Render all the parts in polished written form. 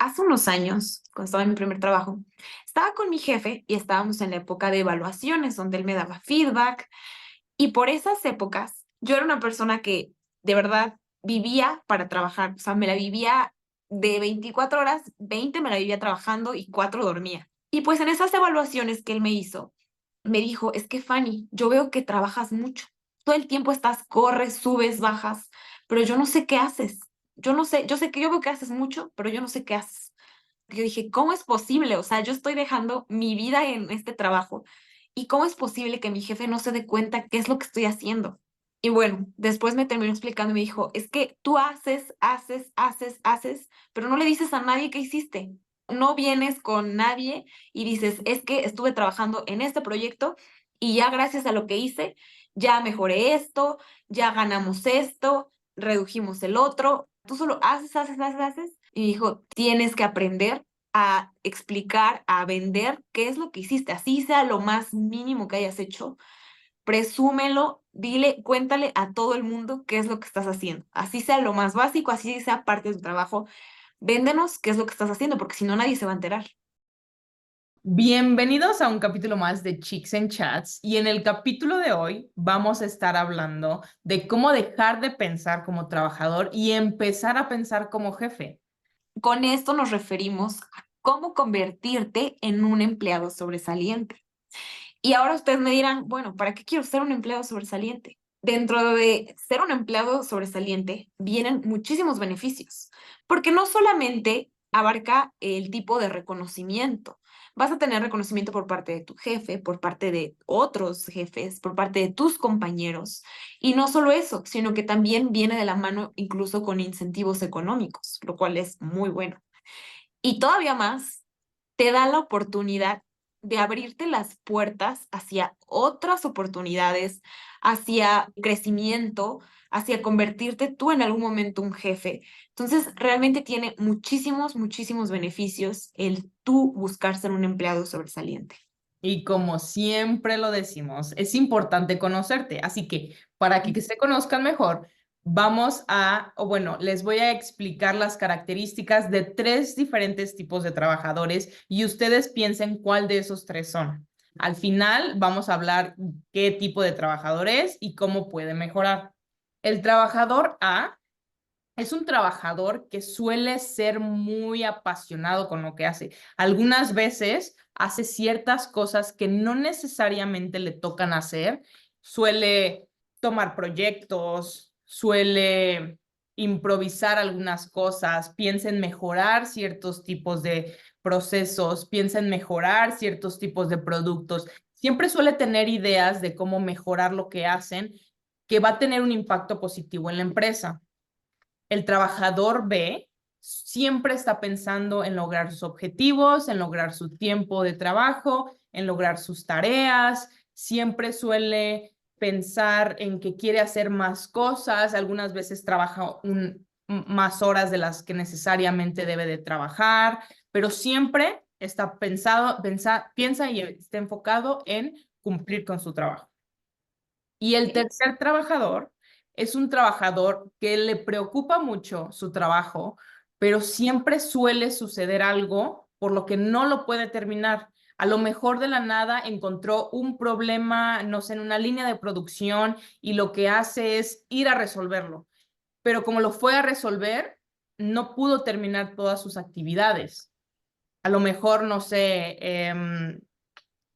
hace unos años, cuando estaba en mi primer trabajo, estaba con mi jefe y estábamos en la época de evaluaciones, donde él me daba feedback. Y por esas épocas, yo era una persona que de verdad vivía para trabajar. O sea, me la vivía de 24 horas, 20 me la vivía trabajando y 4 dormía. Y pues en esas evaluaciones que él me hizo, me dijo, es que Fanny, yo veo que trabajas mucho. Todo el tiempo estás, corres, subes, bajas, pero yo no sé qué haces. Yo no sé, yo sé que yo veo que haces mucho, pero yo no sé qué haces. Yo dije, ¿cómo es posible? O sea, yo estoy dejando mi vida en este trabajo. ¿Y cómo es posible que mi jefe no se dé cuenta qué es lo que estoy haciendo? Y bueno, después me terminó explicando y me dijo, es que tú haces, pero no le dices a nadie qué hiciste. No vienes con nadie y dices, es que estuve trabajando en este proyecto y ya gracias a lo que hice, ya mejoré esto, ya ganamos esto, redujimos el otro. Tú solo haces. Y dijo, tienes que aprender a explicar, a vender qué es lo que hiciste, así sea lo más mínimo que hayas hecho, presúmelo, dile, cuéntale a todo el mundo qué es lo que estás haciendo, así sea lo más básico, así sea parte de tu trabajo, véndenos qué es lo que estás haciendo, porque si no nadie se va a enterar. Bienvenidos a un capítulo más de Chicks and Chats y en el capítulo de hoy vamos a estar hablando de cómo dejar de pensar como trabajador y empezar a pensar como jefe. Con esto nos referimos a cómo convertirte en un empleado sobresaliente. Y ahora ustedes me dirán, bueno, ¿para qué quiero ser un empleado sobresaliente? Dentro de ser un empleado sobresaliente vienen muchísimos beneficios, porque no solamente abarca el tipo de reconocimiento. Vas a tener reconocimiento por parte de tu jefe, por parte de otros jefes, por parte de tus compañeros. Y no solo eso, sino que también viene de la mano incluso con incentivos económicos, lo cual es muy bueno. Y todavía más, te da la oportunidad de abrirte las puertas hacia otras oportunidades, hacia crecimiento, hacia convertirte tú en algún momento un jefe. Entonces, realmente tiene muchísimos beneficios el tú buscar ser un empleado sobresaliente. Y como siempre lo decimos, es importante conocerte. Así que para que se conozcan mejor, les voy a explicar las características de tres diferentes tipos de trabajadores y ustedes piensen cuál de esos tres son. Al final vamos a hablar qué tipo de trabajador es y cómo puede mejorar. El trabajador A es un trabajador que suele ser muy apasionado con lo que hace. Algunas veces hace ciertas cosas que no necesariamente le tocan hacer. Suele tomar proyectos, suele improvisar algunas cosas, piensa en mejorar ciertos tipos de procesos, piensa en mejorar ciertos tipos de productos. Siempre suele tener ideas de cómo mejorar lo que hacen, que va a tener un impacto positivo en la empresa. El trabajador B siempre está pensando en lograr sus objetivos, en lograr su tiempo de trabajo, en lograr sus tareas, siempre suele pensar en que quiere hacer más cosas, algunas veces trabaja más horas de las que necesariamente debe de trabajar, pero siempre está piensa y está enfocado en cumplir con su trabajo. Y el ¿Ok? tercer trabajador es un trabajador que le preocupa mucho su trabajo, pero siempre suele suceder algo por lo que no lo puede terminar. A lo mejor de la nada encontró un problema, no sé, en una línea de producción y lo que hace es ir a resolverlo. Pero como lo fue a resolver, no pudo terminar todas sus actividades. A lo mejor, no sé,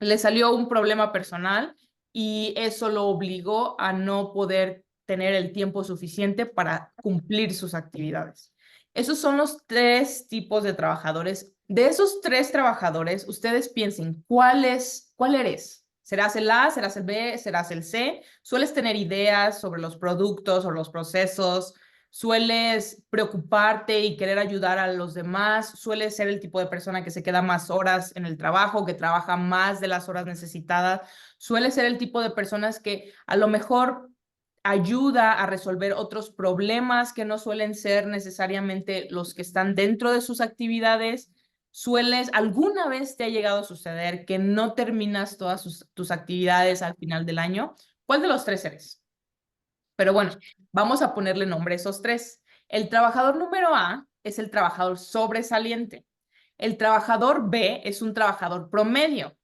le salió un problema personal y eso lo obligó a no poder tener el tiempo suficiente para cumplir sus actividades. Esos son los tres tipos de trabajadores. De esos tres trabajadores, ustedes piensen, ¿cuál eres? ¿Serás el A, serás el B, serás el C? ¿Sueles tener ideas sobre los productos o los procesos? ¿Sueles preocuparte y querer ayudar a los demás? ¿Sueles ser el tipo de persona que se queda más horas en el trabajo, que trabaja más de las horas necesitadas? ¿Sueles ser el tipo de personas que a lo mejor ayuda a resolver otros problemas que no suelen ser necesariamente los que están dentro de sus actividades? ¿Alguna vez te ha llegado a suceder que no terminas todas tus actividades al final del año? ¿Cuál de los tres eres? Pero bueno, vamos a ponerle nombre a esos tres. El trabajador número A es el trabajador sobresaliente. El trabajador B es un trabajador promedio.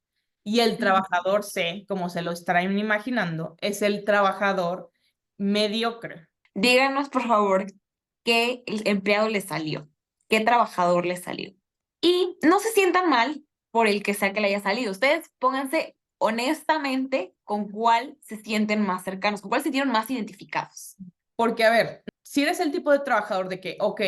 Y el trabajador C, como se lo estarán imaginando, es el trabajador mediocre. Díganos, por favor, qué empleado le salió, qué trabajador le salió. Y no se sientan mal por el que sea que le haya salido. Ustedes pónganse honestamente con cuál se sienten más cercanos, con cuál se sintieron más identificados. Porque, a ver, si eres el tipo de trabajador de que, ok,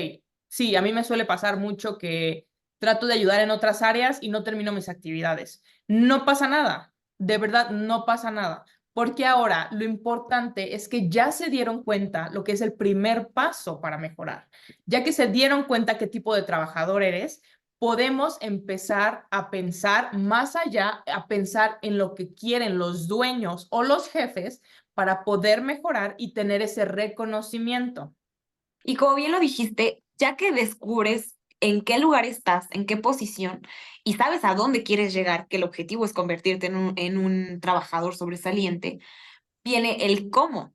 sí, a mí me suele pasar mucho que trato de ayudar en otras áreas y no termino mis actividades. No pasa nada, de verdad, no pasa nada. Porque ahora lo importante es que ya se dieron cuenta lo que es el primer paso para mejorar. Ya que se dieron cuenta qué tipo de trabajador eres, podemos empezar a pensar más allá, a pensar en lo que quieren los dueños o los jefes para poder mejorar y tener ese reconocimiento. Y como bien lo dijiste, ya que descubres en qué lugar estás, en qué posición, y sabes a dónde quieres llegar, que el objetivo es convertirte en un trabajador sobresaliente, viene el cómo.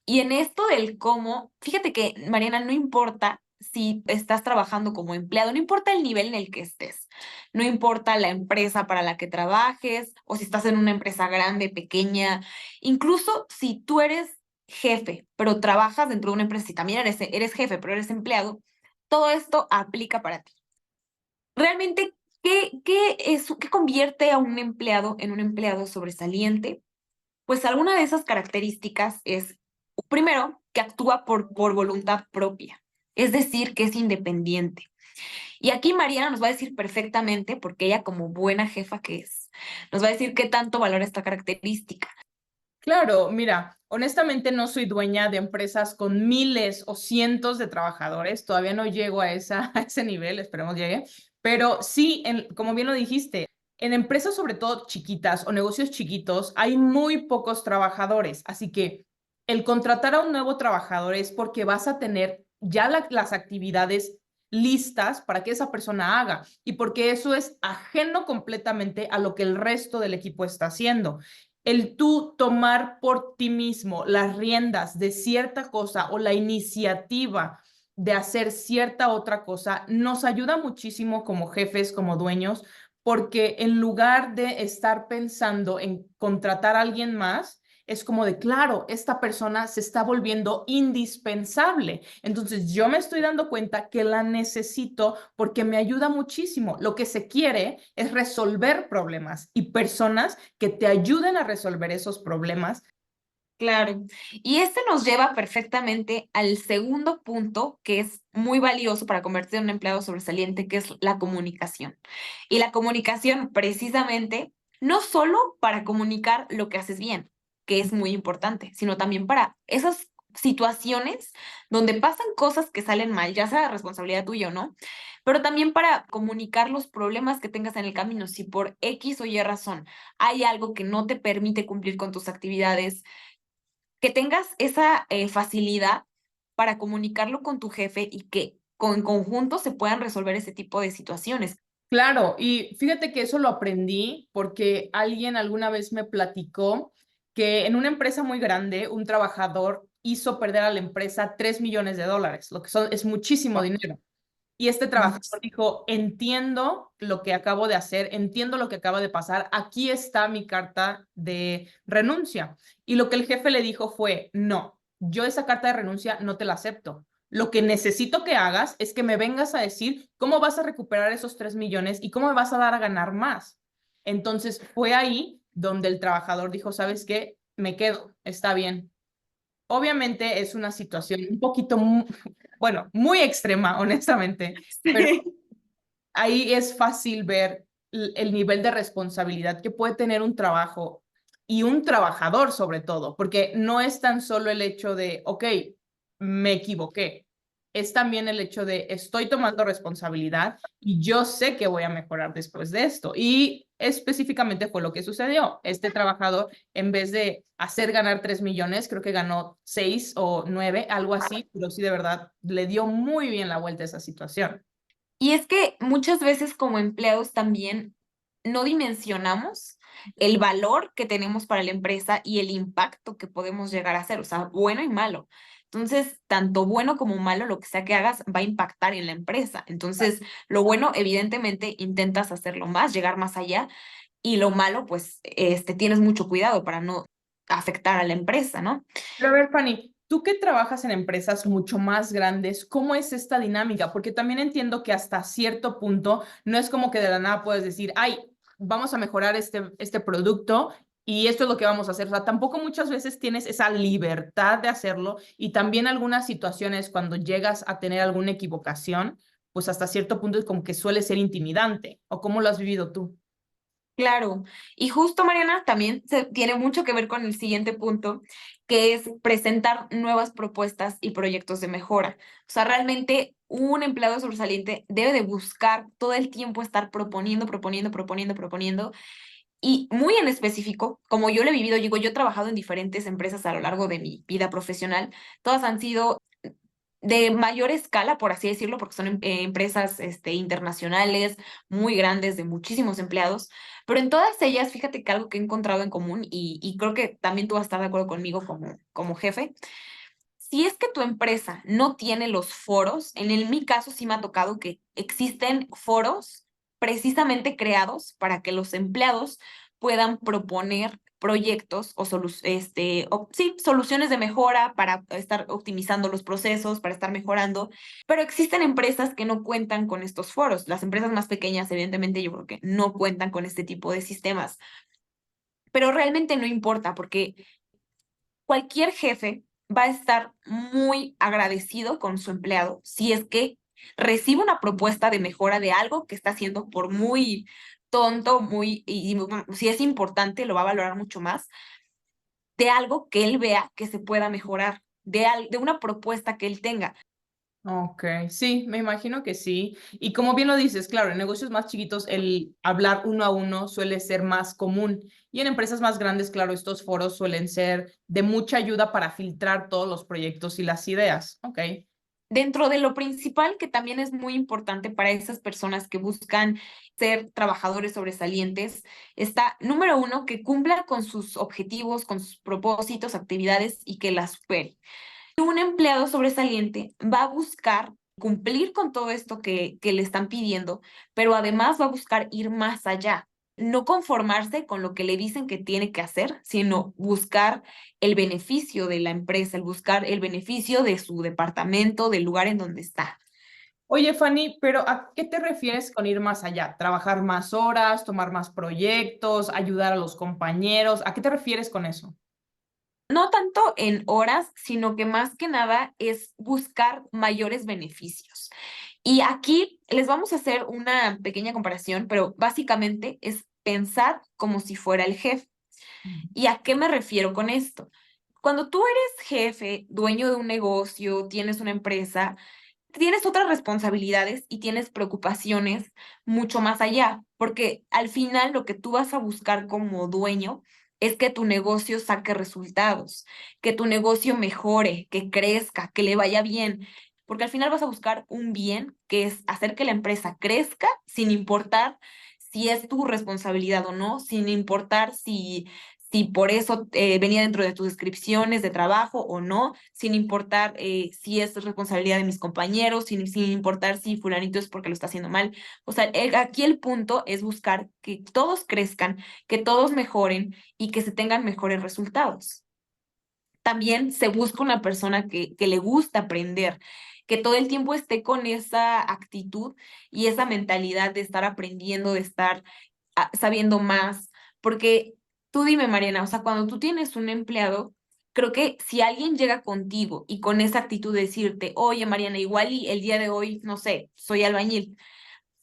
Y en esto del cómo, fíjate que, Mariana, no importa si estás trabajando como empleado, no importa el nivel en el que estés, no importa la empresa para la que trabajes o si estás en una empresa grande, pequeña, incluso si tú eres jefe, pero trabajas dentro de una empresa, si también eres jefe, pero eres empleado, todo esto aplica para ti. Realmente, ¿qué convierte a un empleado en un empleado sobresaliente? Pues alguna de esas características es, primero, que actúa por voluntad propia, es decir, que es independiente. Y aquí Mariana nos va a decir perfectamente, porque ella como buena jefa que es, nos va a decir qué tanto valora esta característica. Claro, mira, honestamente no soy dueña de empresas con miles o cientos de trabajadores, todavía no llego a, a ese nivel, esperemos llegue, pero sí, como bien lo dijiste, en empresas sobre todo chiquitas o negocios chiquitos hay muy pocos trabajadores, así que el contratar a un nuevo trabajador es porque vas a tener ya las actividades listas para que esa persona haga y porque eso es ajeno completamente a lo que el resto del equipo está haciendo. El tú tomar por ti mismo las riendas de cierta cosa o la iniciativa de hacer cierta otra cosa nos ayuda muchísimo como jefes, como dueños, porque en lugar de estar pensando en contratar a alguien más, es como de, claro, esta persona se está volviendo indispensable. Entonces yo me estoy dando cuenta que la necesito porque me ayuda muchísimo. Lo que se quiere es resolver problemas y personas que te ayuden a resolver esos problemas. Claro. Y este nos lleva perfectamente al segundo punto que es muy valioso para convertirse en un empleado sobresaliente, que es la comunicación. Y la comunicación precisamente no solo para comunicar lo que haces bien, que es muy importante, sino también para esas situaciones donde pasan cosas que salen mal, ya sea responsabilidad tuya o no, pero también para comunicar los problemas que tengas en el camino. Si por X o Y razón hay algo que no te permite cumplir con tus actividades, que tengas esa facilidad para comunicarlo con tu jefe y que en conjunto se puedan resolver ese tipo de situaciones. Claro, y fíjate que eso lo aprendí porque alguien alguna vez me platicó que en una empresa muy grande un trabajador hizo perder a la empresa $3 millones, lo que es muchísimo dinero. Y este trabajador dijo, entiendo lo que acabo de hacer, entiendo lo que acaba de pasar, aquí está mi carta de renuncia. Y lo que el jefe le dijo fue, no, yo esa carta de renuncia no te la acepto. Lo que necesito que hagas es que me vengas a decir cómo vas a recuperar esos 3 millones y cómo me vas a dar a ganar más. Entonces fue ahí donde el trabajador dijo, ¿sabes qué? Me quedo, está bien. Obviamente es una situación un poquito, bueno, muy extrema, honestamente, pero Sí. ahí es fácil ver el nivel de responsabilidad que puede tener un trabajo y un trabajador sobre todo, porque no es tan solo el hecho de, ok, me equivoqué, es también el hecho de estoy tomando responsabilidad y yo sé que voy a mejorar después de esto. Y específicamente fue lo que sucedió. Este trabajador, en vez de hacer ganar 3 millones, creo que ganó 6 o 9, algo así, pero sí de verdad le dio muy bien la vuelta a esa situación. Y es que muchas veces como empleados también no dimensionamos el valor que tenemos para la empresa y el impacto que podemos llegar a hacer, o sea, bueno y malo. Entonces, tanto bueno como malo, lo que sea que hagas va a impactar en la empresa. Entonces, lo bueno, evidentemente, intentas hacerlo más, llegar más allá, y lo malo, pues, tienes mucho cuidado para no afectar a la empresa, ¿no? Pero a ver, Fanny, tú que trabajas en empresas mucho más grandes, ¿cómo es esta dinámica? Porque también entiendo que hasta cierto punto no es como que de la nada puedes decir, ay, vamos a mejorar este producto y esto es lo que vamos a hacer. O sea, tampoco muchas veces tienes esa libertad de hacerlo y también algunas situaciones cuando llegas a tener alguna equivocación, pues hasta cierto punto es como que suele ser intimidante. ¿O cómo lo has vivido tú? Claro, y justo Mariana también tiene mucho que ver con el siguiente punto, que es presentar nuevas propuestas y proyectos de mejora. O sea, realmente un empleado sobresaliente debe de buscar todo el tiempo estar proponiendo, proponiendo, proponiendo, proponiendo. Y muy en específico, como yo lo he vivido, digo, yo he trabajado en diferentes empresas a lo largo de mi vida profesional, todas han sido de mayor escala, por así decirlo, porque son empresas internacionales, muy grandes, de muchísimos empleados, pero en todas ellas, fíjate que algo que he encontrado en común, y creo que también tú vas a estar de acuerdo conmigo como jefe, si es que tu empresa no tiene los foros, mi caso sí me ha tocado que existen foros precisamente creados para que los empleados puedan proponer proyectos sí, soluciones de mejora para estar optimizando los procesos, para estar mejorando, pero existen empresas que no cuentan con estos foros. Las empresas más pequeñas, evidentemente, yo creo que no cuentan con este tipo de sistemas, pero realmente no importa porque cualquier jefe va a estar muy agradecido con su empleado si es que recibe una propuesta de mejora de algo que está haciendo por muy tonto, si es importante, lo va a valorar mucho más, de algo que él vea que se pueda mejorar, de una propuesta que él tenga. Ok, sí, me imagino que sí. Y como bien lo dices, claro, en negocios más chiquitos el hablar uno a uno suele ser más común y en empresas más grandes, claro, estos foros suelen ser de mucha ayuda para filtrar todos los proyectos y las ideas. Ok. Dentro de lo principal, que también es muy importante para esas personas que buscan ser trabajadores sobresalientes, está, número uno, que cumpla con sus objetivos, con sus propósitos, actividades y que las supere. Un empleado sobresaliente va a buscar cumplir con todo esto que le están pidiendo, pero además va a buscar ir más allá. No conformarse con lo que le dicen que tiene que hacer, sino buscar el beneficio de la empresa, el buscar el beneficio de su departamento, del lugar en donde está. Oye, Fanny, pero ¿a qué te refieres con ir más allá? ¿Trabajar más horas, tomar más proyectos, ayudar a los compañeros? ¿A qué te refieres con eso? No tanto en horas, sino que más que nada es buscar mayores beneficios. Y aquí les vamos a hacer una pequeña comparación, pero básicamente es pensar como si fuera el jefe. ¿Y a qué me refiero con esto? Cuando tú eres jefe, dueño de un negocio, tienes una empresa, tienes otras responsabilidades y tienes preocupaciones mucho más allá, porque al final lo que tú vas a buscar como dueño es que tu negocio saque resultados, que tu negocio mejore, que crezca, que le vaya bien, porque al final vas a buscar un bien que es hacer que la empresa crezca sin importar si es tu responsabilidad o no, sin importar si por eso venía dentro de tus descripciones de trabajo o no, sin importar si es responsabilidad de mis compañeros, sin importar si fulanito es porque lo está haciendo mal. O sea, aquí el punto es buscar que todos crezcan, que todos mejoren y que se tengan mejores resultados. También se busca una persona que le gusta aprender, que todo el tiempo esté con esa actitud y esa mentalidad de estar aprendiendo, de estar sabiendo más, porque tú dime, Mariana, o sea, cuando tú tienes un empleado, creo que si alguien llega contigo y con esa actitud de decirte, oye, Mariana, igual y el día de hoy, no sé, soy albañil,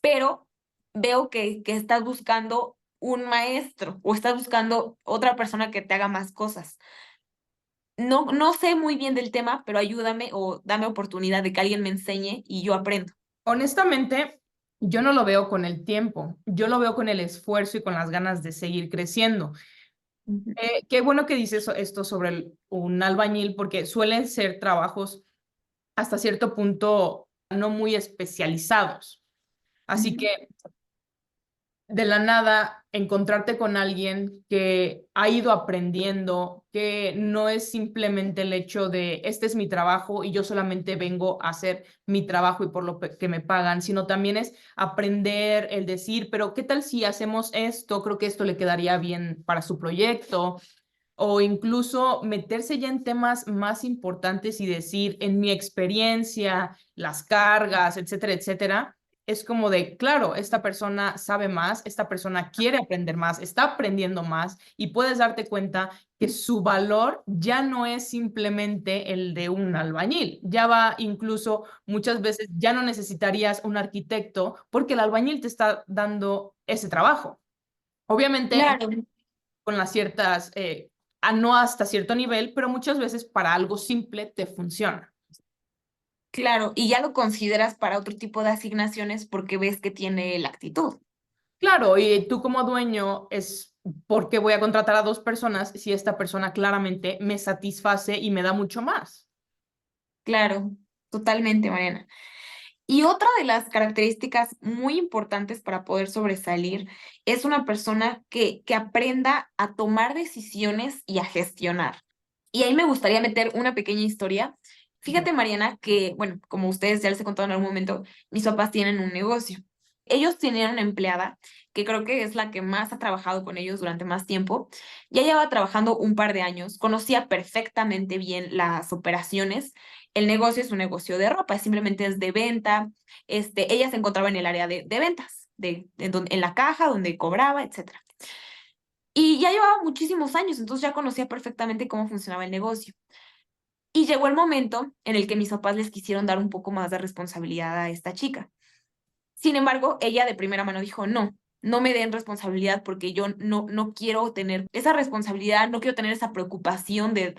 pero veo que estás buscando un maestro o estás buscando otra persona que te haga más cosas. No sé muy bien del tema, pero ayúdame o dame oportunidad de que alguien me enseñe y yo aprendo. Honestamente, yo no lo veo con el tiempo, yo lo veo con el esfuerzo y con las ganas de seguir creciendo. Ujú, Qué bueno que dices esto sobre un albañil, porque suelen ser trabajos hasta cierto punto no muy especializados. Así ujú. que de la nada encontrarte con alguien que ha ido aprendiendo, que no es simplemente el hecho de este es mi trabajo y yo solamente vengo a hacer mi trabajo y por lo que me pagan, sino también es aprender el decir, pero ¿qué tal si hacemos esto? Creo que esto le quedaría bien para su proyecto. O incluso meterse ya en temas más importantes y decir, en mi experiencia, las cargas, etcétera, etcétera, es como de, claro, esta persona sabe más, esta persona quiere aprender más, está aprendiendo más y puedes darte cuenta que su valor ya no es simplemente el de un albañil, ya va incluso muchas veces, ya no necesitarías un arquitecto porque el albañil te está dando ese trabajo. Obviamente Claro, con las ciertas, no hasta cierto nivel, pero muchas veces para algo simple te funciona. claro, y ya lo consideras para otro tipo de asignaciones porque ves que tiene la actitud. Claro, y tú como dueño es porque voy a contratar a dos personas si esta persona claramente me satisface y me da mucho más. Claro, totalmente, Mariana. Y otra de las características muy importantes para poder sobresalir es una persona que aprenda a tomar decisiones y a gestionar. Y ahí me gustaría meter una pequeña historia. Fíjate, Mariana, que, bueno, como ustedes ya les he contado en algún momento, mis papás tienen un negocio. Ellos tienen una empleada que creo que es la que más ha trabajado con ellos durante más tiempo. Ya llevaba trabajando un par de años, conocía perfectamente bien las operaciones. El negocio es un negocio de ropa, simplemente es de venta. Ella se encontraba en el área de ventas, en la caja donde cobraba, etcétera. Y ya llevaba muchísimos años, entonces ya conocía perfectamente cómo funcionaba el negocio. Y llegó el momento en el que mis papás les quisieron dar un poco más de responsabilidad a esta chica. Sin embargo, ella de primera mano dijo, no, no me den responsabilidad porque yo no quiero tener esa responsabilidad, no quiero tener esa preocupación de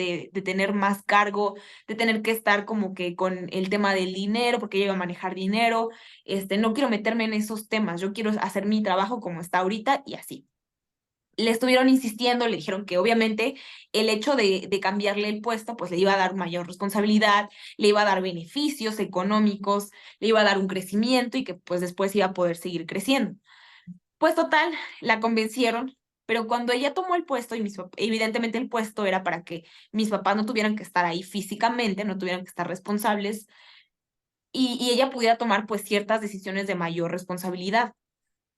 tener más cargo, de tener que estar como que con el tema del dinero, porque ella iba a manejar dinero, no quiero meterme en esos temas, yo quiero hacer mi trabajo como está ahorita y así. Le estuvieron insistiendo, le dijeron que obviamente el hecho de cambiarle el puesto, pues le iba a dar mayor responsabilidad, le iba a dar beneficios económicos, le iba a dar un crecimiento y que pues después iba a poder seguir creciendo. Pues total, la convencieron, pero cuando ella tomó el puesto, y evidentemente el puesto era para que mis papás no tuvieran que estar ahí físicamente, no tuvieran que estar responsables, y ella pudiera tomar pues ciertas decisiones de mayor responsabilidad.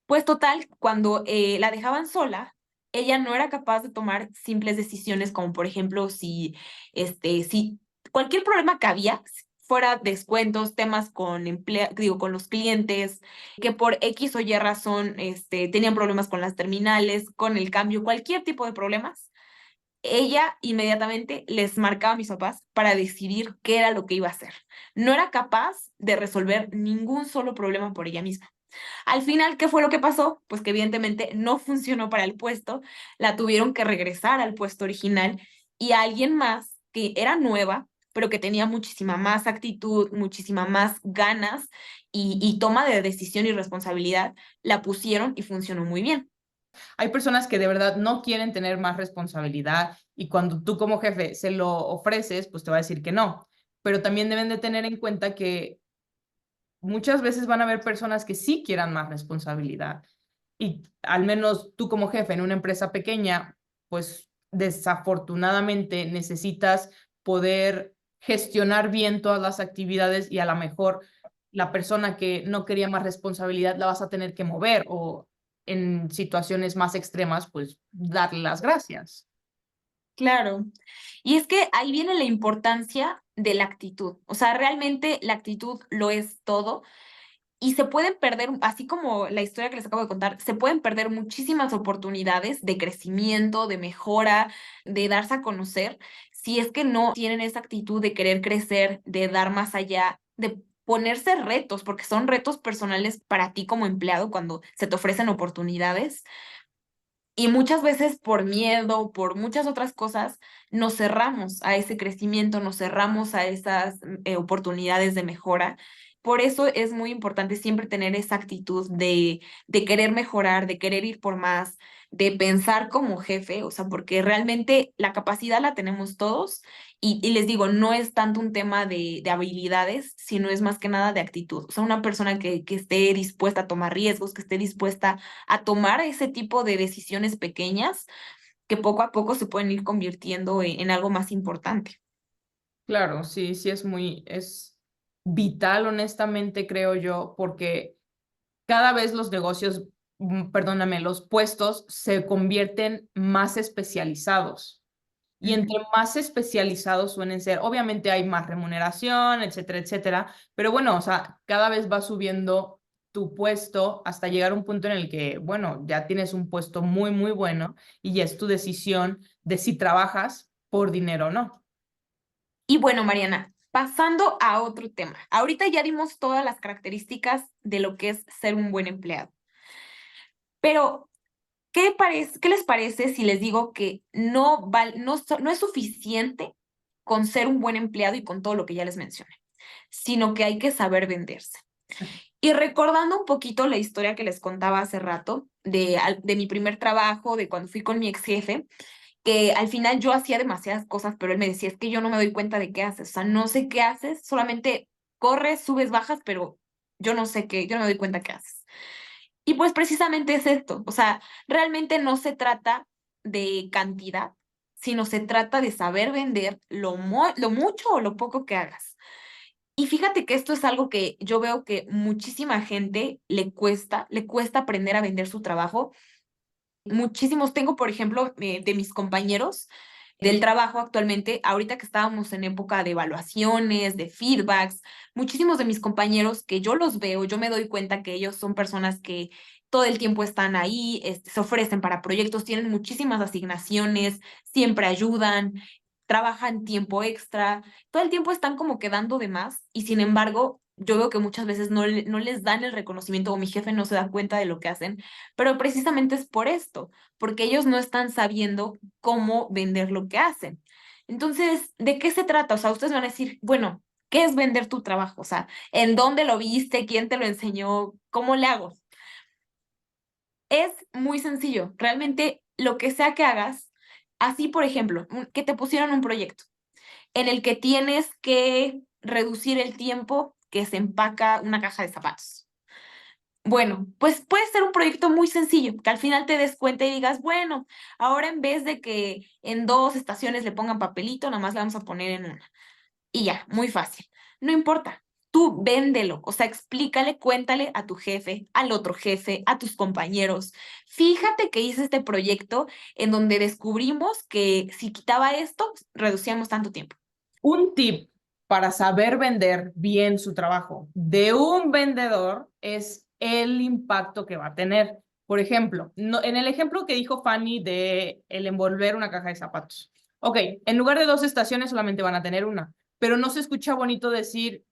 Pues total, cuando la dejaban sola, ella no era capaz de tomar simples decisiones como por ejemplo si cualquier problema que había, fuera descuentos, temas con digo, con los clientes, que por X o Y razón tenían problemas con las terminales, con el cambio, cualquier tipo de problemas, ella inmediatamente les marcaba a mis papás para decidir qué era lo que iba a hacer. No era capaz de resolver ningún solo problema por ella misma. Al final, ¿qué fue lo que pasó? Pues que evidentemente no funcionó para el puesto, la tuvieron que regresar al puesto original y a alguien más que era nueva, pero que tenía muchísima más actitud, muchísima más ganas y toma de decisión y responsabilidad, la pusieron y funcionó muy bien. Hay personas que de verdad no quieren tener más responsabilidad y cuando tú como jefe se lo ofreces, pues te va a decir que no. Pero también deben de tener en cuenta que muchas veces van a haber personas que sí quieran más responsabilidad. Y al menos tú como jefe en una empresa pequeña, pues desafortunadamente necesitas poder gestionar bien todas las actividades y a lo mejor la persona que no quería más responsabilidad la vas a tener que mover o en situaciones más extremas, pues darle las gracias. Claro. Y es que ahí viene la importancia de la actitud. O sea, realmente la actitud lo es todo. Y se pueden perder, así como la historia que les acabo de contar, se pueden perder muchísimas oportunidades de crecimiento, de mejora, de darse a conocer, si es que no tienen esa actitud de querer crecer, de dar más allá, de ponerse retos, porque son retos personales para ti como empleado cuando se te ofrecen oportunidades. Y muchas veces por miedo, por muchas otras cosas, nos cerramos a ese crecimiento, nos cerramos a esas oportunidades de mejora por eso es muy importante siempre tener esa actitud de querer mejorar, de querer ir por más, de pensar como jefe, o sea, porque realmente la capacidad la tenemos todos y les digo, no es tanto un tema de habilidades, sino es más que nada de actitud. O sea, una persona que esté dispuesta a tomar riesgos, que esté dispuesta a tomar ese tipo de decisiones pequeñas que poco a poco se pueden ir convirtiendo en algo más importante. Claro, sí, sí es vital, honestamente, creo yo, porque cada vez los negocios, perdóname, los puestos se convierten más especializados. Y entre más especializados suelen ser, obviamente hay más remuneración, etcétera, etcétera, pero bueno, o sea, cada vez va subiendo tu puesto hasta llegar a un punto en el que, bueno, ya tienes un puesto muy, muy bueno y ya es tu decisión de si trabajas por dinero o no. Y bueno, Mariana, pasando a otro tema. Ahorita ya dimos todas las características de lo que es ser un buen empleado, pero ¿qué les parece si les digo que no es suficiente con ser un buen empleado y con todo lo que ya les mencioné, sino que hay que saber venderse? Y recordando un poquito la historia que les contaba hace rato de mi primer trabajo, de cuando fui con mi ex jefe, que al final yo hacía demasiadas cosas, pero él me decía, es que yo no me doy cuenta de qué haces, o sea, no sé qué haces, solamente corres, subes, bajas, pero yo no sé qué, yo no me doy cuenta qué haces. Y pues precisamente es esto, o sea, realmente no se trata de cantidad, sino se trata de saber vender lo mucho o lo poco que hagas. Y fíjate que esto es algo que yo veo que muchísima gente le cuesta aprender a vender su trabajo. Muchísimos tengo, por ejemplo, de mis compañeros del trabajo actualmente, ahorita que estábamos en época de evaluaciones, de feedbacks, muchísimos de mis compañeros que yo los veo, yo me doy cuenta que ellos son personas que todo el tiempo están ahí, se ofrecen para proyectos, tienen muchísimas asignaciones, siempre ayudan, trabajan tiempo extra, todo el tiempo están como quedando de más y sin embargo, yo veo que muchas veces no les dan el reconocimiento o mi jefe no se da cuenta de lo que hacen, pero precisamente es por esto, porque ellos no están sabiendo cómo vender lo que hacen. Entonces, ¿de qué se trata? O sea, ustedes van a decir, bueno, ¿qué es vender tu trabajo? O sea, ¿en dónde lo viste? ¿Quién te lo enseñó? ¿Cómo le hago? Es muy sencillo. Realmente, lo que sea que hagas, así, por ejemplo, que te pusieron un proyecto en el que tienes que reducir el tiempo que se empaca una caja de zapatos. Bueno, pues puede ser un proyecto muy sencillo, que al final te des cuenta y digas, bueno, ahora en vez de que en dos estaciones le pongan papelito, nada más le vamos a poner en una. Y ya, muy fácil. No importa, tú véndelo, o sea, explícale, cuéntale a tu jefe, al otro jefe, a tus compañeros. Fíjate que hice este proyecto en donde descubrimos que si quitaba esto, reducíamos tanto tiempo. Un tip para saber vender bien su trabajo de un vendedor es el impacto que va a tener. Por ejemplo, en el ejemplo que dijo Fanny de el envolver una caja de zapatos. Ok, en lugar de dos estaciones solamente van a tener una, pero no se escucha bonito decir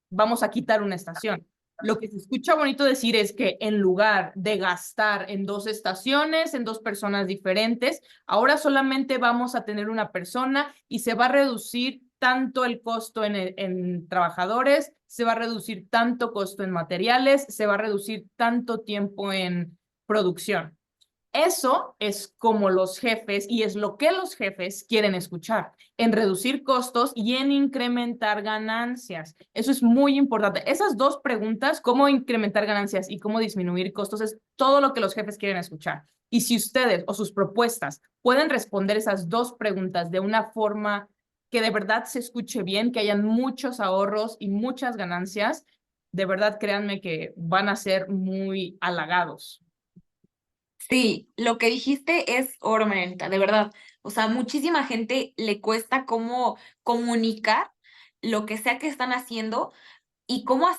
vamos a quitar una estación. Lo que se escucha bonito decir es que en lugar de gastar en dos estaciones, en dos personas diferentes, ahora solamente vamos a tener una persona y se va a reducir tanto el costo en trabajadores, se va a reducir tanto costo en materiales, se va a reducir tanto tiempo en producción. Eso es como los jefes y es lo que los jefes quieren escuchar, en reducir costos y en incrementar ganancias. Eso es muy importante. Esas dos preguntas, cómo incrementar ganancias y cómo disminuir costos, es todo lo que los jefes quieren escuchar. Y si ustedes o sus propuestas pueden responder esas dos preguntas de una forma que de verdad se escuche bien, que hayan muchos ahorros y muchas ganancias, de verdad créanme que van a ser muy halagados. Sí, lo que dijiste es oro, Marianita, de verdad. O sea, muchísima gente le cuesta cómo comunicar lo que sea que están haciendo y cómo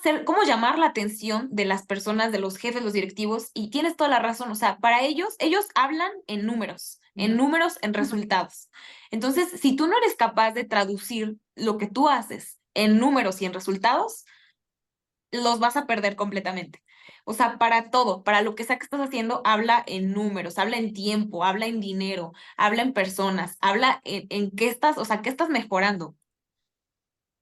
llamar la atención de las personas, de los jefes, los directivos. Y tienes toda la razón. O sea, para ellos hablan en números, en resultados. Entonces, si tú no eres capaz de traducir lo que tú haces en números y en resultados, los vas a perder completamente. O sea, para todo, para lo que sea que estás haciendo, habla en números, habla en tiempo, habla en dinero, habla en personas, habla en qué estás, o sea, qué estás mejorando.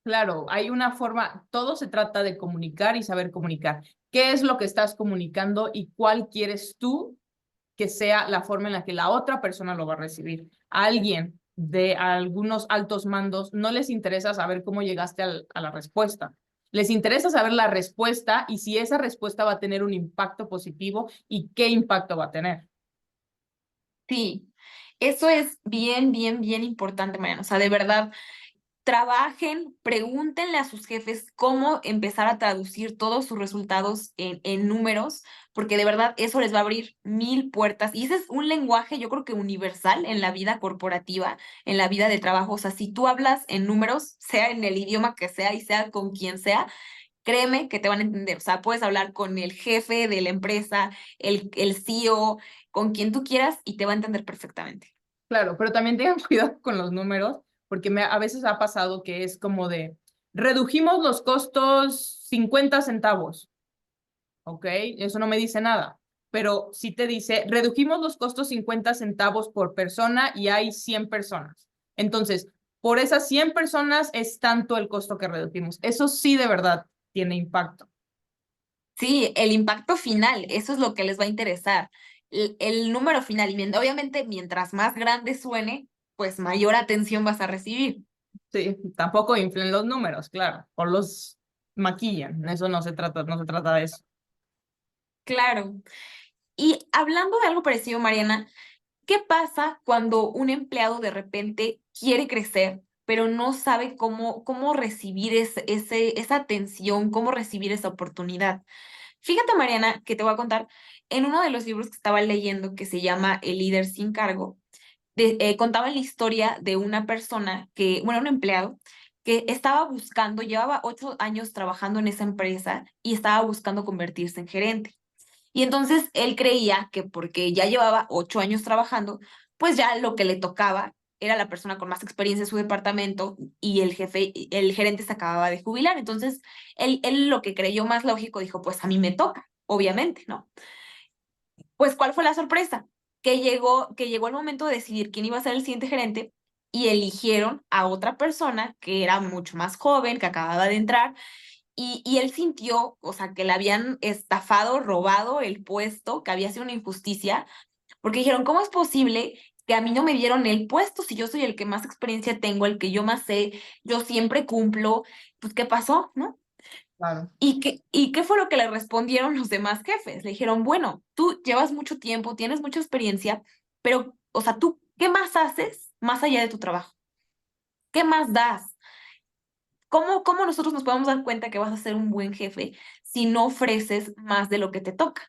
Claro, hay una forma, todo se trata de comunicar y saber comunicar. ¿Qué es lo que estás comunicando y cuál quieres tú que sea la forma en la que la otra persona lo va a recibir? A alguien de algunos altos mandos no les interesa saber cómo llegaste a la respuesta. Les interesa saber la respuesta y si esa respuesta va a tener un impacto positivo y qué impacto va a tener. Sí, eso es bien, bien, bien importante, Mariana. O sea, de verdad, trabajen, pregúntenle a sus jefes cómo empezar a traducir todos sus resultados en números, porque de verdad eso les va a abrir mil puertas. Y ese es un lenguaje, yo creo que universal en la vida corporativa, en la vida de trabajo. O sea, si tú hablas en números, sea en el idioma que sea y sea con quien sea, créeme que te van a entender. O sea, puedes hablar con el jefe de la empresa, el CEO, con quien tú quieras y te va a entender perfectamente. Claro, pero también tengan cuidado con los números, porque a veces ha pasado que es como de, redujimos los costos 50 centavos, ¿ok? Eso no me dice nada, pero sí te dice, redujimos los costos 50 centavos por persona y hay 100 personas. Entonces, por esas 100 personas es tanto el costo que reducimos. Eso sí de verdad tiene impacto. Sí, el impacto final, eso es lo que les va a interesar. El número final, y obviamente mientras más grande suene, pues mayor atención vas a recibir. Sí, tampoco inflen los números, claro, o los maquillan. Eso no se trata de eso. Claro. Y hablando de algo parecido, Mariana, ¿qué pasa cuando un empleado de repente quiere crecer, pero no sabe cómo recibir esa atención, cómo recibir esa oportunidad? Fíjate, Mariana, que te voy a contar, en uno de los libros que estaba leyendo que se llama El líder sin cargo, contaba la historia de una persona que, bueno, un empleado que estaba buscando, llevaba 8 años trabajando en esa empresa y estaba buscando convertirse en gerente. Y entonces él creía que porque ya llevaba 8 años trabajando, pues ya lo que le tocaba era la persona con más experiencia en su departamento y el jefe, el gerente se acababa de jubilar. Entonces él lo que creyó más lógico dijo, pues a mí me toca, obviamente, ¿no? Pues, ¿cuál fue la sorpresa? Que llegó el momento de decidir quién iba a ser el siguiente gerente y eligieron a otra persona que era mucho más joven, que acababa de entrar, y él sintió, o sea, que le habían estafado, robado el puesto, que había sido una injusticia, porque dijeron, ¿cómo es posible que a mí no me dieron el puesto si yo soy el que más experiencia tengo, el que yo más sé, yo siempre cumplo? Pues, ¿qué pasó, no? Claro. ¿Y qué fue lo que le respondieron los demás jefes? Le dijeron, bueno, tú llevas mucho tiempo, tienes mucha experiencia, pero, o sea, ¿tú qué más haces más allá de tu trabajo? ¿Qué más das? ¿Cómo nosotros nos podemos dar cuenta que vas a ser un buen jefe si no ofreces más de lo que te toca?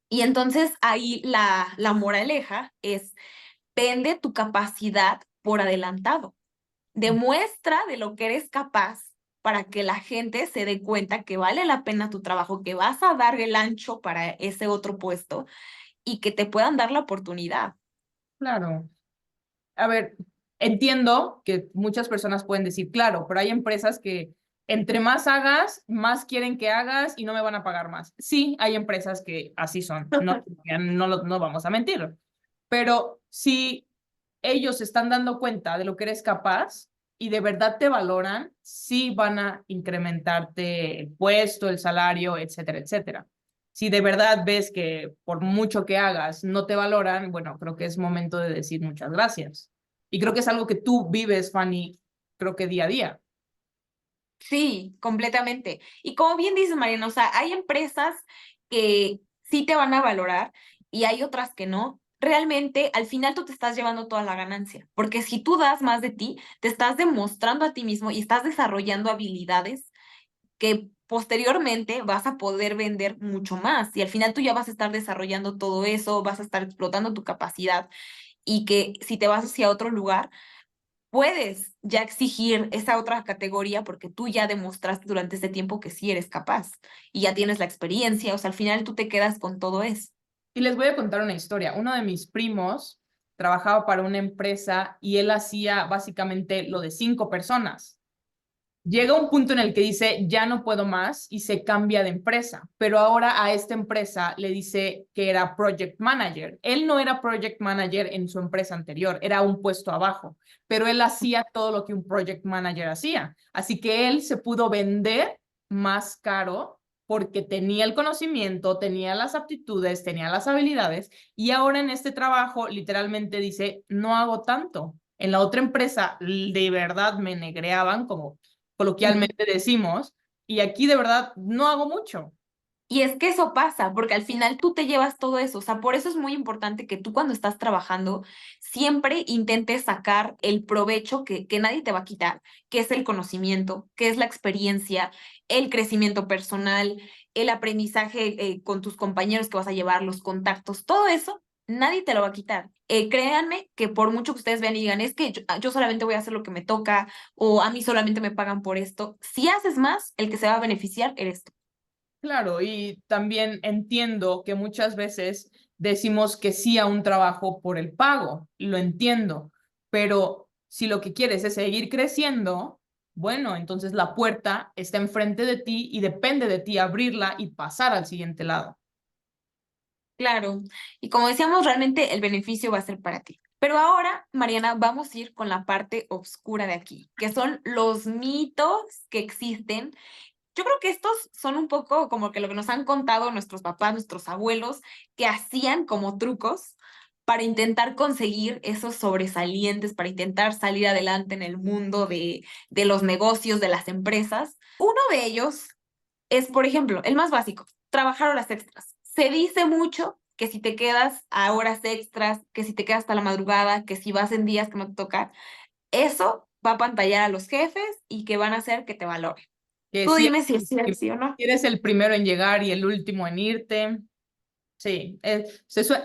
Y entonces ahí la moraleja es, vende tu capacidad por adelantado. Demuestra de lo que eres capaz para que la gente se dé cuenta que vale la pena tu trabajo, que vas a dar el ancho para ese otro puesto y que te puedan dar la oportunidad. Claro. A ver, entiendo que muchas personas pueden decir, claro, pero hay empresas que entre más hagas, más quieren que hagas y no me van a pagar más. Sí, hay empresas que así son, no, no vamos a mentir, pero si ellos se están dando cuenta de lo que eres capaz y de verdad te valoran, sí van a incrementarte el puesto, el salario, etcétera, etcétera. Si de verdad ves que por mucho que hagas no te valoran, bueno, creo que es momento de decir muchas gracias. Y creo que es algo que tú vives, Fanny, creo que día a día. Sí, completamente. Y como bien dices, Mariana, o sea, hay empresas que sí te van a valorar y hay otras que no. Realmente, al final tú te estás llevando toda la ganancia, porque si tú das más de ti, te estás demostrando a ti mismo y estás desarrollando habilidades que posteriormente vas a poder vender mucho más y al final tú ya vas a estar desarrollando todo eso, vas a estar explotando tu capacidad y que si te vas hacia otro lugar, puedes ya exigir esa otra categoría porque tú ya demostraste durante ese tiempo que sí eres capaz y ya tienes la experiencia, o sea, al final tú te quedas con todo eso. Y les voy a contar una historia. Uno de mis primos trabajaba para una empresa y él hacía básicamente lo de 5 personas. Llega un punto en el que dice, ya no puedo más y se cambia de empresa, pero ahora a esta empresa le dice que era project manager. Él no era project manager en su empresa anterior, era un puesto abajo, pero él hacía todo lo que un project manager hacía. Así que él se pudo vender más caro porque tenía el conocimiento, tenía las aptitudes, tenía las habilidades y ahora en este trabajo literalmente dice, no hago tanto. En la otra empresa de verdad me negreaban como coloquialmente decimos, y aquí de verdad no hago mucho. Y es que eso pasa, porque al final tú te llevas todo eso. O sea, por eso es muy importante que tú cuando estás trabajando siempre intentes sacar el provecho que nadie te va a quitar, que es el conocimiento, que es la experiencia, el crecimiento personal, el aprendizaje con tus compañeros que vas a llevar, los contactos, todo eso, nadie te lo va a quitar. Créanme que por mucho que ustedes vean y digan, es que yo solamente voy a hacer lo que me toca o a mí solamente me pagan por esto, si haces más, el que se va a beneficiar eres tú. Claro, y también entiendo que muchas veces decimos que sí a un trabajo por el pago, lo entiendo, pero si lo que quieres es seguir creciendo, bueno, entonces la puerta está enfrente de ti y depende de ti abrirla y pasar al siguiente lado. Claro, y como decíamos, realmente el beneficio va a ser para ti. Pero ahora, Mariana, vamos a ir con la parte oscura de aquí, que son los mitos que existen. Yo creo que estos son un poco como que lo que nos han contado nuestros papás, nuestros abuelos, que hacían como trucos para intentar conseguir esos sobresalientes, para intentar salir adelante en el mundo de los negocios, de las empresas. Uno de ellos es, por ejemplo, el más básico, trabajar horas extras. Se dice mucho que si te quedas a horas extras, que si te quedas hasta la madrugada, que si vas en días que no te toca, eso va a pantallar a los jefes y que van a hacer que te valoren. Que Tú si dime si es así o no. eres el primero en llegar y el último en irte. Sí,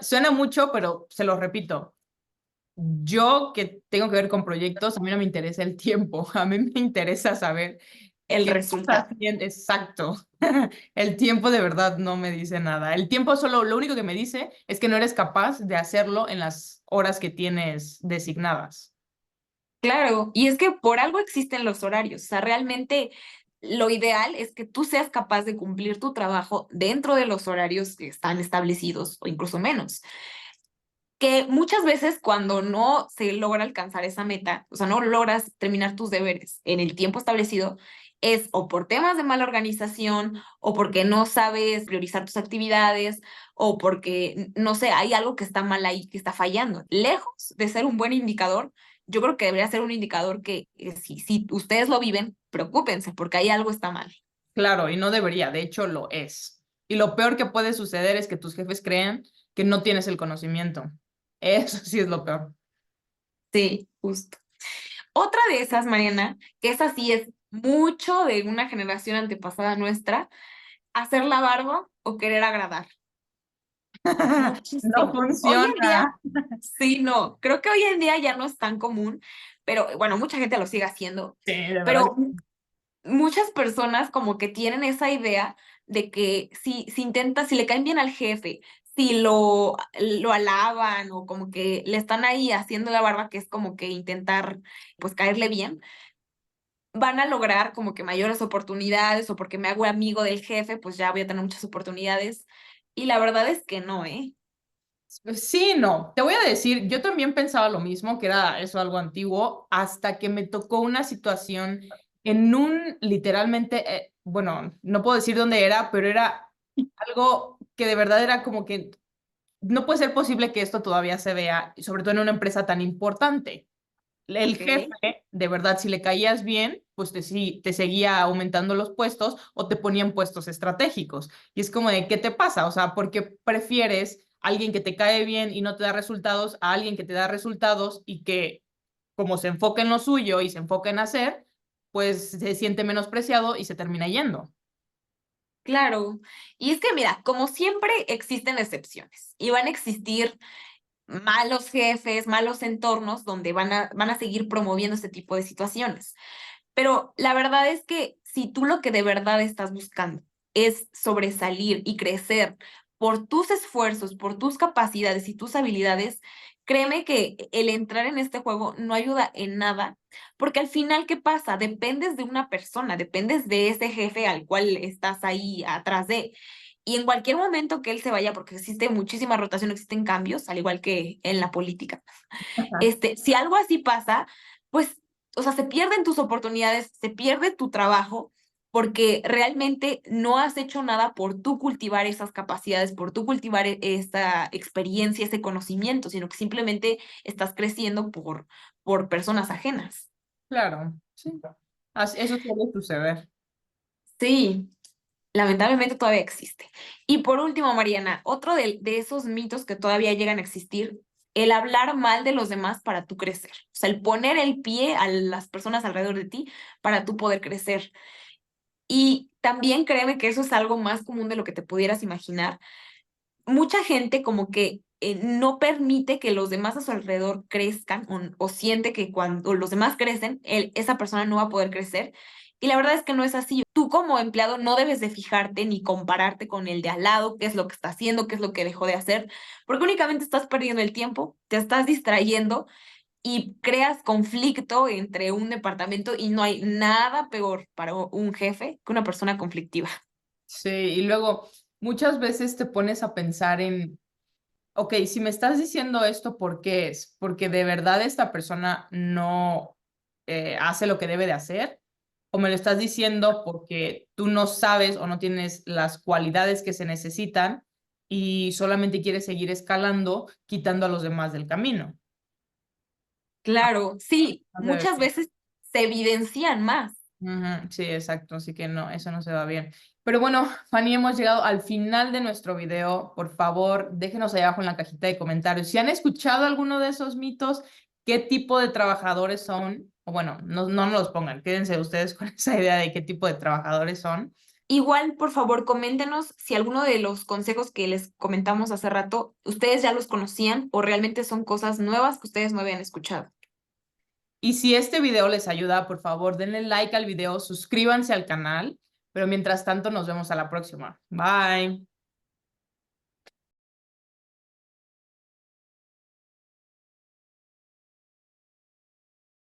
suena mucho, pero se lo repito. Yo que tengo que ver con proyectos, a mí no me interesa el tiempo, a mí me interesa saber El qué estás resultado. haciendo exacto. El tiempo de verdad no me dice nada. El tiempo solo, lo único que me dice es que no eres capaz de hacerlo en las horas que tienes designadas. Claro, y es que por algo existen los horarios. O sea, realmente lo ideal es que tú seas capaz de cumplir tu trabajo dentro de los horarios que están establecidos o incluso menos. Que muchas veces cuando no se logra alcanzar esa meta, o sea, no logras terminar tus deberes en el tiempo establecido, es o por temas de mala organización, o porque no sabes priorizar tus actividades, o porque, no sé, hay algo que está mal ahí, que está fallando. Lejos de ser un buen indicador, yo creo que debería ser un indicador que si ustedes lo viven, preocúpense, porque ahí algo está mal. Claro, y no debería, de hecho lo es. Y lo peor que puede suceder es que tus jefes crean que no tienes el conocimiento. Eso sí es lo peor. Sí, justo. Otra de esas, Mariana, que esa sí es mucho de una generación antepasada nuestra, hacer la barba o querer agradar. No Muchísimo. Hoy en día, funciona. sí, no, creo que hoy en día ya no es tan común, pero bueno, mucha gente lo sigue haciendo, Sí, de verdad. pero muchas personas como que tienen esa idea de que si intenta, si le caen bien al jefe, si lo alaban o como que le están ahí haciendo la barba, que es como que intentar pues caerle bien, van a lograr como que mayores oportunidades o porque me hago amigo del jefe, pues ya voy a tener muchas oportunidades. Y la verdad es que no, ¿eh? Sí, no, te voy a decir, yo también pensaba lo mismo, que era eso algo antiguo, hasta que me tocó una situación en un, literalmente, bueno, no puedo decir dónde era, pero era algo que de verdad era como que no puede ser posible que esto todavía se vea, sobre todo en una empresa tan importante. El Ok. jefe, de verdad, si le caías bien, pues sí, te seguía aumentando los puestos o te ponían puestos estratégicos. Y es como de, ¿qué te pasa? O sea, ¿por qué prefieres a alguien que te cae bien y no te da resultados a alguien que te da resultados y que, como se enfoca en lo suyo y se enfoca en hacer, pues se siente menospreciado y se termina yendo? Claro. Y es que mira, como siempre existen excepciones y van a existir malos jefes, malos entornos donde van a seguir promoviendo este tipo de situaciones. Pero la verdad es que si tú lo que de verdad estás buscando es sobresalir y crecer por tus esfuerzos, por tus capacidades y tus habilidades, créeme que el entrar en este juego no ayuda en nada, porque al final, ¿qué pasa? Dependes de una persona, dependes de ese jefe al cual estás ahí atrás de. Y en cualquier momento que él se vaya, porque existe muchísima rotación, existen cambios, al igual que en la política, si algo así pasa, pues, o sea, se pierden tus oportunidades, se pierde tu trabajo, porque realmente no has hecho nada por tú cultivar esas capacidades, por tú cultivar esa experiencia, ese conocimiento, sino que simplemente estás creciendo por personas ajenas. Claro, sí. Eso suele suceder. Sí, lamentablemente todavía existe. Y por último, Mariana, otro de esos mitos que todavía llegan a existir, el hablar mal de los demás para tú crecer. O sea, el poner el pie a las personas alrededor de ti para tú poder crecer. Y también créeme que eso es algo más común de lo que te pudieras imaginar. Mucha gente como que no permite que los demás a su alrededor crezcan o siente que cuando los demás crecen, esa persona no va a poder crecer. Y la verdad es que no es así. Tú como empleado no debes de fijarte ni compararte con el de al lado, qué es lo que está haciendo, qué es lo que dejó de hacer, porque únicamente estás perdiendo el tiempo, te estás distrayendo y creas conflicto entre un departamento y no hay nada peor para un jefe que una persona conflictiva. Sí, y luego muchas veces te pones a pensar en, ok, si me estás diciendo esto, ¿por qué es? ¿Porque de verdad esta persona no hace lo que debe de hacer? ¿O me lo estás diciendo porque tú no sabes o no tienes las cualidades que se necesitan y solamente quieres seguir escalando, quitando a los demás del camino? Claro, sí, No debe muchas ser. veces se evidencian más. Ujú, sí, exacto, así que no, eso no se va bien. Pero bueno, Fanny, hemos llegado al final de nuestro video. Por favor, déjenos ahí abajo en la cajita de comentarios. Si han escuchado alguno de esos mitos, qué tipo de trabajadores son, o bueno, no nos los pongan, quédense ustedes con esa idea de qué tipo de trabajadores son. Igual, por favor, coméntenos si alguno de los consejos que les comentamos hace rato, ustedes ya los conocían o realmente son cosas nuevas que ustedes no habían escuchado. Y si este video les ayuda, por favor, denle like al video, suscríbanse al canal, pero mientras tanto nos vemos a la próxima. Bye.